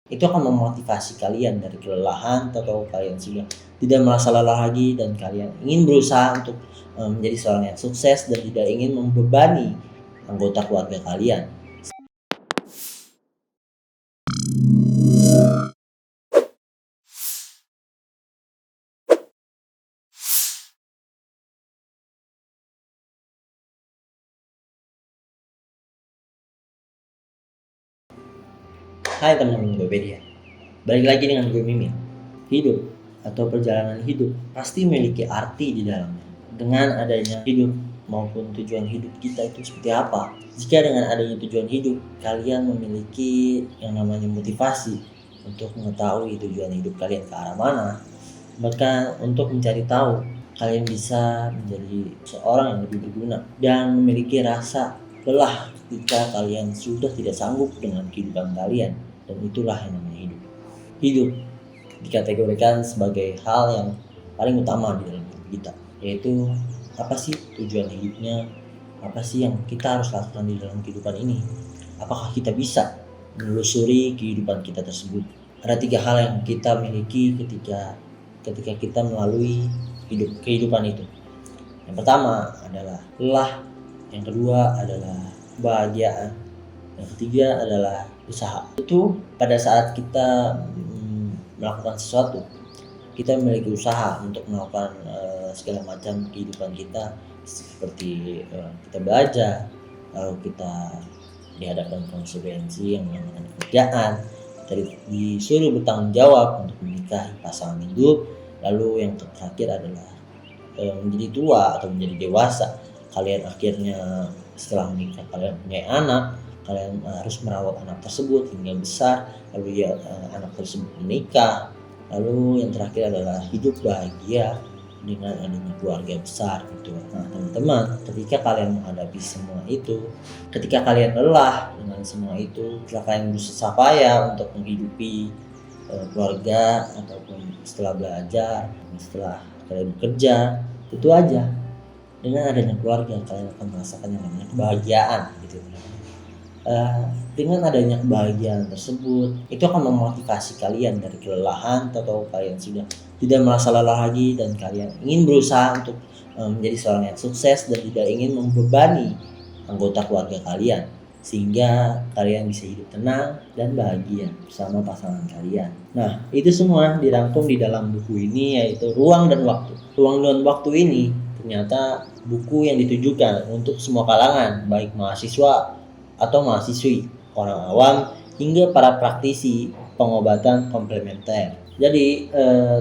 Itu akan memotivasi kalian dari kelelahan atau kalian sudah tidak merasa lelah lagi dan kalian ingin berusaha untuk, menjadi seorang yang sukses dan tidak ingin membebani anggota keluarga kalian. Hai teman-teman Gopedia, balik lagi dengan gue Mimin. Hidup atau perjalanan hidup pasti memiliki arti di dalamnya. Dengan adanya hidup maupun tujuan hidup kita itu seperti apa? Jika dengan adanya tujuan hidup, kalian memiliki yang namanya motivasi untuk mengetahui tujuan hidup kalian ke arah mana, bahkan untuk mencari tahu kalian bisa menjadi seorang yang lebih berguna dan memiliki rasa lelah ketika kalian sudah tidak sanggup dengan kehidupan kalian, dan itulah yang namanya hidup. Hidup dikategorikan sebagai hal yang paling utama di dalam hidup kita, yaitu apa sih tujuan hidupnya, apa sih yang kita harus lakukan di dalam kehidupan ini, apakah kita bisa menelusuri kehidupan kita tersebut. Ada 3 hal yang kita miliki ketika kita melalui kehidupan itu. Yang pertama adalah lelah, yang kedua adalah kebahagiaan, yang ketiga adalah usaha. Itu pada saat kita melakukan sesuatu, kita memiliki usaha untuk melakukan segala macam kehidupan kita, seperti kita belajar, lalu kita dihadapkan konsekuensi yang namanya pekerjaan, disuruh bertanggung jawab untuk menikahi pasangan hidup, lalu yang terakhir adalah menjadi tua atau menjadi dewasa. Kalian akhirnya setelah menikah kalian punya anak, kalian harus merawat anak tersebut hingga besar, lalu anak tersebut menikah, lalu yang terakhir adalah hidup bahagia dengan adanya keluarga besar gitu. Nah teman-teman, ketika kalian menghadapi semua itu, ketika kalian lelah dengan semua itu, ketika kalian berusaha payah untuk menghidupi keluarga ataupun setelah belajar, setelah kalian bekerja, itu aja, dengan adanya keluarga kalian akan merasakan yang namanya kebahagiaan gitu. Dengan adanya kebahagiaan tersebut, itu akan memotivasi kalian dari kelelahan atau kalian sudah tidak merasa lelah lagi dan kalian ingin berusaha untuk menjadi seorang yang sukses dan tidak ingin membebani anggota keluarga kalian, sehingga kalian bisa hidup tenang dan bahagia bersama pasangan kalian. Nah, itu semua dirangkum di dalam buku ini, yaitu Ruang dan Waktu. Ruang dan Waktu ini ternyata buku yang ditujukan untuk semua kalangan, baik mahasiswa atau mahasiswi, orang awam, hingga para praktisi pengobatan komplementer. Jadi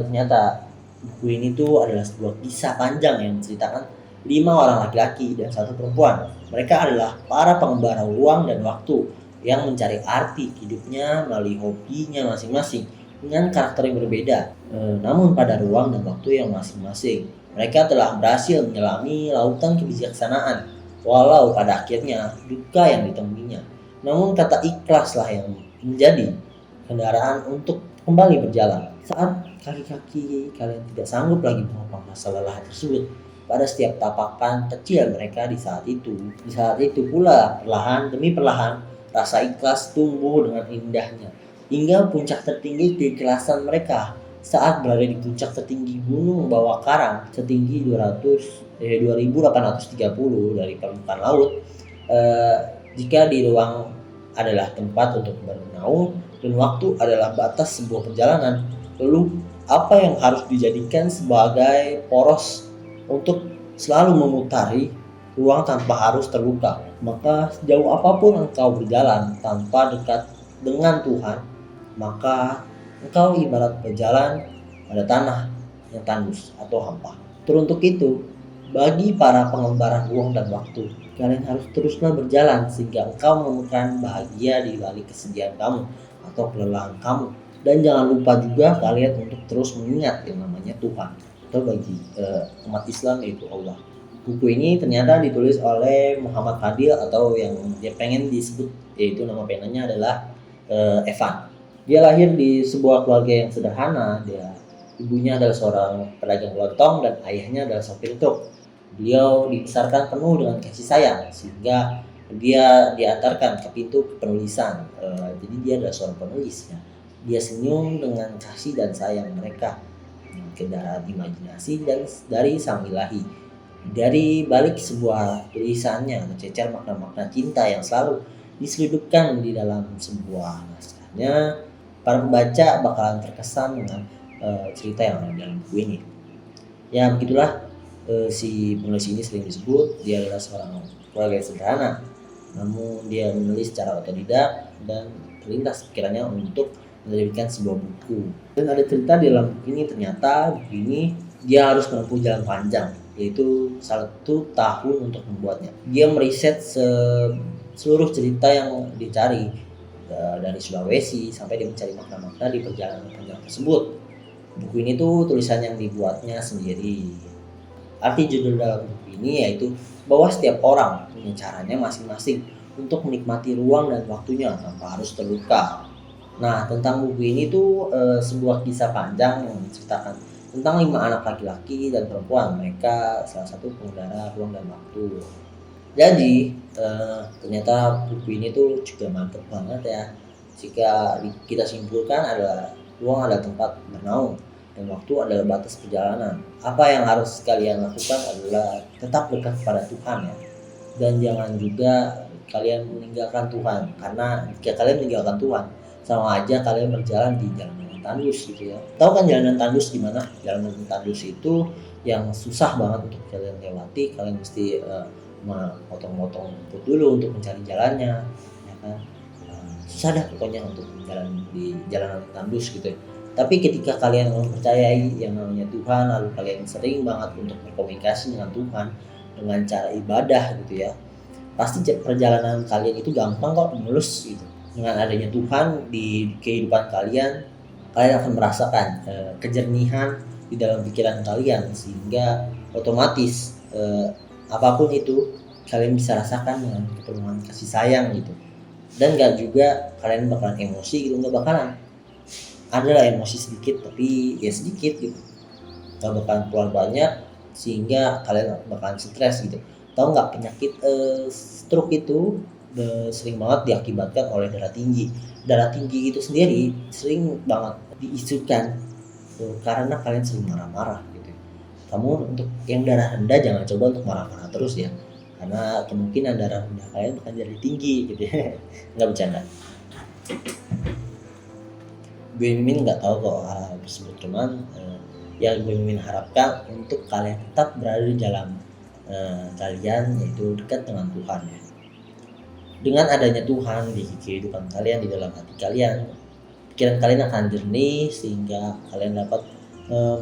ternyata buku ini tuh adalah sebuah kisah panjang yang menceritakan 5 orang laki-laki dan 1 perempuan. Mereka adalah para pengembara ruang dan waktu yang mencari arti hidupnya melalui hobinya masing-masing dengan karakter yang berbeda. Namun pada ruang dan waktu yang masing-masing, mereka telah berhasil menyelami lautan kebijaksanaan, walau pada akhirnya duka yang ditemuinya. Namun kata ikhlaslah yang menjadi kendaraan untuk kembali berjalan. Saat kaki-kaki kalian tidak sanggup lagi menopang rasa lelah tersebut, pada setiap tapakan kecil mereka di saat itu pula perlahan demi perlahan rasa ikhlas tumbuh dengan indahnya, hingga puncak tertinggi keikhlasan mereka saat berada di puncak tertinggi gunung bawah karang setinggi 2830 dari permukaan laut. Jika di ruang adalah tempat untuk bernaung dan waktu adalah batas sebuah perjalanan, lalu apa yang harus dijadikan sebagai poros untuk selalu memutari ruang tanpa harus terluka? Maka sejauh apapun engkau berjalan tanpa dekat dengan Tuhan, maka engkau ibarat berjalan pada tanah yang tandus atau hampa. Teruntuk itu, bagi para pengembara ruang dan waktu, kalian harus teruslah berjalan sehingga engkau menemukan bahagia di balik kesedihan kamu atau kelelahan kamu. Dan jangan lupa juga kalian untuk terus mengingat yang namanya Tuhan, atau bagi umat Islam yaitu Allah. Buku ini ternyata ditulis oleh Muhammad Fadil, atau yang dia pengen disebut yaitu nama penanya adalah Evan. Dia lahir di sebuah keluarga yang sederhana. Ibunya adalah seorang pedagang lontong dan ayahnya adalah sopir truk. Beliau dibesarkan penuh dengan kasih sayang sehingga dia diantarkan ke pintu penulisan. Jadi dia adalah seorang penulis ya. Dia senyum dengan kasih dan sayang mereka, kendaraan imajinasi dan dari sang ilahi. Dari balik sebuah tulisannya tercecer makna-makna cinta yang selalu diseludupkan di dalam sebuah naskahnya. Para pembaca bakalan terkesan dengan cerita yang ada dalam buku ini. Ya begitulah, si penulis ini sering disebut dia adalah seorang keluarga yang sederhana, namun dia menulis secara otodidak dan terlintas pikirannya untuk menerbitkan sebuah buku. Dan ada cerita di dalam buku ini, ternyata buku ini dia harus menempuh jalan panjang, yaitu 1 tahun untuk membuatnya. Dia meriset seluruh cerita yang dicari dari Sulawesi sampai dia mencari makna-makna di perjalanan panjang tersebut. Buku ini tuh tulisan yang dibuatnya sendiri. Arti judul dalam buku ini yaitu bahwa setiap orang punya caranya masing-masing untuk menikmati ruang dan waktunya tanpa harus terluka. Nah, tentang buku ini tuh sebuah kisah panjang yang menceritakan tentang 5 anak laki-laki dan perempuan. Mereka salah satu pengendara ruang dan waktu. Jadi ternyata buku ini tuh juga mantep banget ya. Jika kita simpulkan adalah ruang adalah tempat bernaung dan waktu adalah batas perjalanan. Apa yang harus kalian lakukan adalah tetap dekat kepada Tuhan ya. Dan jangan juga kalian meninggalkan Tuhan, karena jika kalian meninggalkan Tuhan sama aja kalian berjalan di jalanan tandus gitu ya. Tahu kan jalanan tandus gimana? Jalanan tandus itu yang susah banget untuk kalian lewati. Kalian mesti motong-motong rumput dulu untuk mencari jalannya, ya kan? Susah dah pokoknya untuk jalan di jalanan tandus gitu ya. Tapi ketika kalian mempercayai yang namanya Tuhan, lalu kalian sering banget untuk berkomunikasi dengan Tuhan dengan cara ibadah gitu ya, pasti perjalanan kalian itu gampang kok, mulus gitu. Dengan adanya Tuhan di kehidupan kalian, kalian akan merasakan kejernihan di dalam pikiran kalian, sehingga otomatis apapun itu kalian bisa rasakan dengan kepenuhan kasih sayang gitu. Dan gak juga kalian bakalan emosi gitu, gak bakalan. Adalah emosi sedikit tapi ya sedikit gitu, gak bakalan keluar banyak sehingga kalian bakalan stres gitu. Tahu nggak penyakit stroke itu sering banget diakibatkan oleh darah tinggi. Darah tinggi itu sendiri sering banget diisukan karena kalian sering marah-marah gitu. Kamu untuk yang darah rendah jangan coba untuk marah-marah terus ya, karena kemungkinan darah rendah kalian akan jadi tinggi gitu ya. Nggak bercanda. Gue Mimin nggak tahu kok hal tersebut, cuman yang gue Mimin harapkan untuk kalian tetap berada di dalam kalian, yaitu dekat dengan Tuhan ya. Dengan adanya Tuhan di kehidupan kalian, di dalam hati kalian, pikiran kalian akan jernih sehingga kalian dapat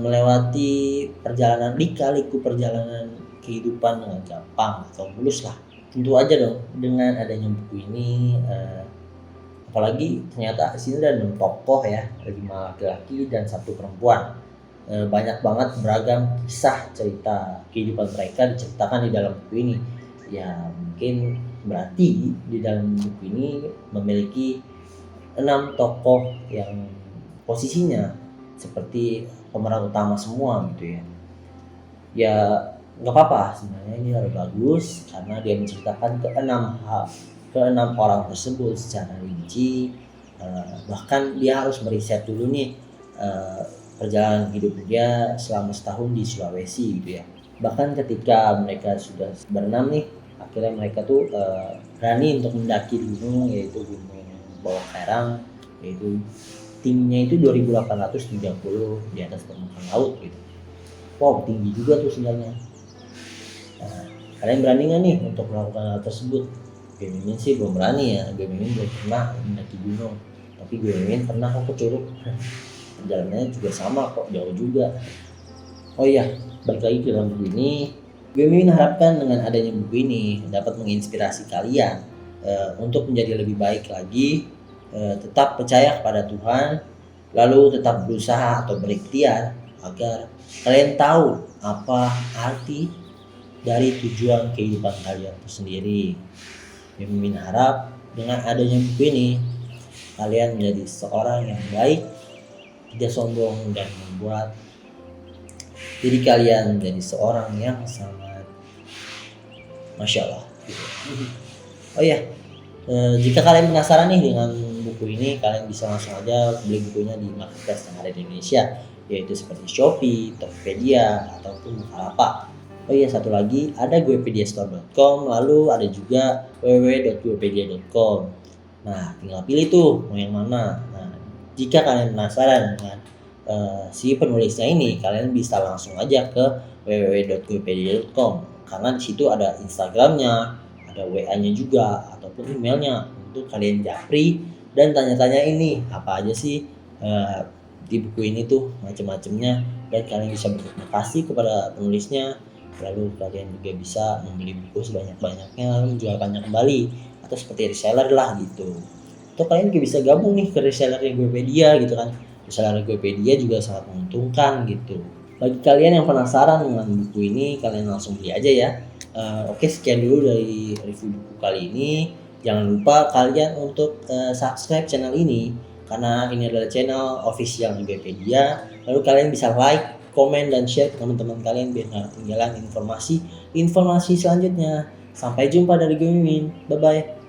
melewati perjalanan lika-liku perjalanan kehidupan dengan gampang atau mulus lah. Tentu aja dong dengan adanya buku ini, apalagi ternyata sini ada 6 tokoh ya, ada 5 laki-laki dan 1 perempuan. Banyak banget beragam kisah cerita kehidupan mereka diceritakan di dalam buku ini. Ya mungkin berarti di dalam buku ini memiliki 6 tokoh yang posisinya seperti pemeran utama semua gitu ya. Ya nggak apa-apa sebenarnya, ini harus bagus karena dia menceritakan ke-6 orang tersebut secara rinci. Bahkan dia harus meriset dulu nih perjalanan hidup dia selama setahun di Sulawesi gitu ya. Bahkan ketika mereka sudah berenam nih, akhirnya mereka tuh berani untuk mendaki gunung, yaitu Gunung Bawah Karang, yaitu tingginya itu 2830 di atas permukaan laut gitu. Wow, tinggi juga tuh sebenarnya. Nah, kalian berani nggak nih untuk melakukan hal tersebut? Gue Mimin sih belum berani ya, gue Mimin belum pernah mendaki gunung, tapi gue Mimin pernah kok ke Curug. Perjalanannya juga sama kok, jauh juga. Oh iya, balik lagi ke dalam buku ini. Gue Mimin harapkan dengan adanya buku ini dapat menginspirasi kalian untuk menjadi lebih baik lagi, tetap percaya kepada Tuhan, lalu tetap berusaha atau berikhtiar agar kalian tahu apa arti dari tujuan kehidupan kalian itu sendiri. Gue Mimin harap dengan adanya buku ini kalian menjadi seorang yang baik, tidak sombong, dan membuat diri kalian menjadi seorang yang sangat Masya Allah gitu. Oh iya, jika kalian penasaran nih dengan buku ini, kalian bisa langsung aja beli bukunya di marketplace yang ada di Indonesia, yaitu seperti Shopee, Tokopedia, ataupun Bukalapak. Oh iya, satu lagi ada guepediastore.com, lalu ada juga www.guepedia.com. Nah, tinggal pilih tuh mau yang mana. Nah, jika kalian penasaran dengan si penulisnya ini, kalian bisa langsung aja ke www.guepedia.com karena di situ ada Instagramnya, ada WA-nya juga ataupun emailnya untuk kalian japri dan tanya-tanya ini apa aja sih di buku ini tuh macam-macamnya, dan kalian bisa berterima kasih kepada penulisnya. Lalu kalian juga bisa membeli buku sebanyak-banyaknya lalu menjualkannya kembali, atau seperti reseller lah gitu. Atau kalian juga bisa gabung nih ke resellernya Guepedia gitu kan. Reseller Guepedia juga sangat menguntungkan gitu. Bagi kalian yang penasaran dengan buku ini, kalian langsung beli aja ya. Oke, sekian dulu dari review buku kali ini. Jangan lupa kalian untuk subscribe channel ini karena ini adalah channel official Guepedia. Lalu kalian bisa like, komen, dan share ke teman-teman kalian biar nggak ketinggalan informasi selanjutnya. Sampai jumpa dari gue Mimin. Bye bye.